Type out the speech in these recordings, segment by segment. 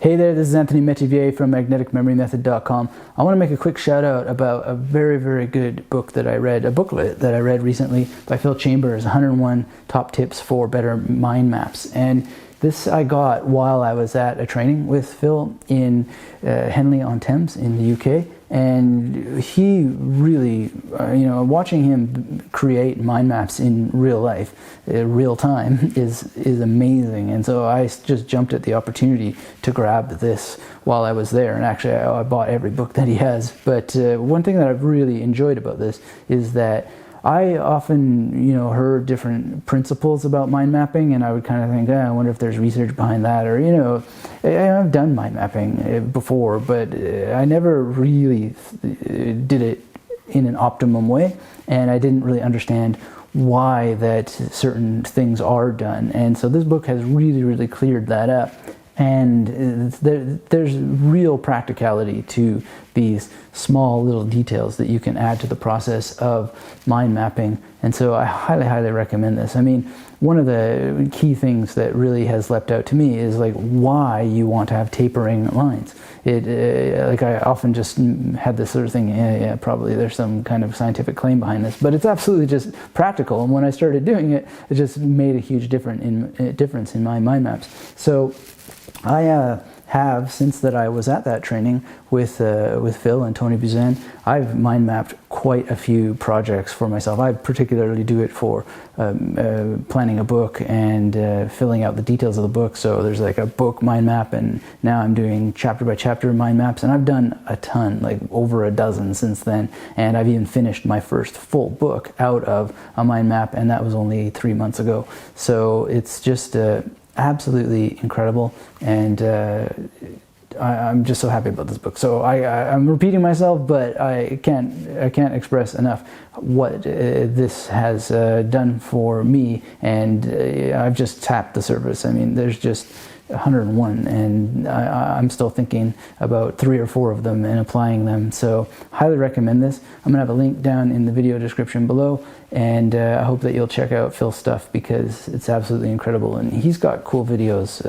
Hey there, this is Anthony Metivier from magneticmemorymethod.com. I want to make a quick shout out about a very, very good book that I read, a booklet that I read recently by Phil Chambers, 101 Top Tips for Better Mind Maps. And this I got while I was at a training with Phil in Henley-on-Thames in the UK. And he really, watching him create mind maps in real life, real time, is amazing. And so I just jumped at the opportunity to grab this while I was there. And actually, I bought every book that he has. But one thing that I've really enjoyed about this is that I often, heard different principles about mind mapping, and I would kind of think, I wonder if there's research behind that, or, I've done mind mapping before, but I never really did it in an optimum way, and I didn't really understand why that certain things are done. And so this book has really, really cleared that up. And there's real practicality to these small little details that you can add to the process of mind mapping. And so I highly, highly recommend this. I mean, one of the key things that really has leapt out to me is like why you want to have tapering lines. I often just had this sort of thing, yeah, probably there's some kind of scientific claim behind this, but it's absolutely just practical. And when I started doing it, it just made a huge difference in my mind maps. So I have, since that I was at that training with Phil and Tony Gusman, I've mind mapped quite a few projects for myself. I particularly do it for planning a book and filling out the details of the book. So there's like a book mind map, and now I'm doing chapter by chapter mind maps, and I've done a ton, like over a dozen since then. And I've even finished my first full book out of a mind map, and that was only 3 months ago. So it's just absolutely incredible, and I'm just so happy about this book. So I'm repeating myself, but I can't express enough what this has done for me, and I've just tapped the surface. I mean, there's just 101, and I'm still thinking about 3 or 4 of them and applying them. So highly recommend this. I'm gonna have a link down in the video description below, and I hope that you'll check out Phil's stuff because it's absolutely incredible, and he's got cool videos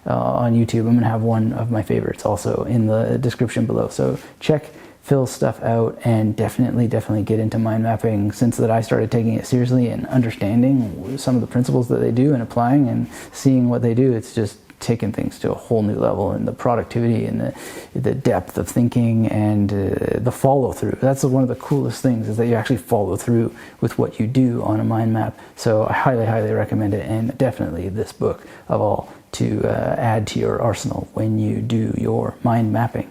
on YouTube. I'm gonna have one of my favorites also in the description below. So check Phil's stuff out, and definitely get into mind mapping. Since that I started taking it seriously and understanding some of the principles that they do and applying and seeing what they do, it's just taken things to a whole new level, and the productivity and the depth of thinking and the follow through. That's one of the coolest things, is that you actually follow through with what you do on a mind map. So I highly, highly recommend it, and definitely this book of all to add to your arsenal when you do your mind mapping.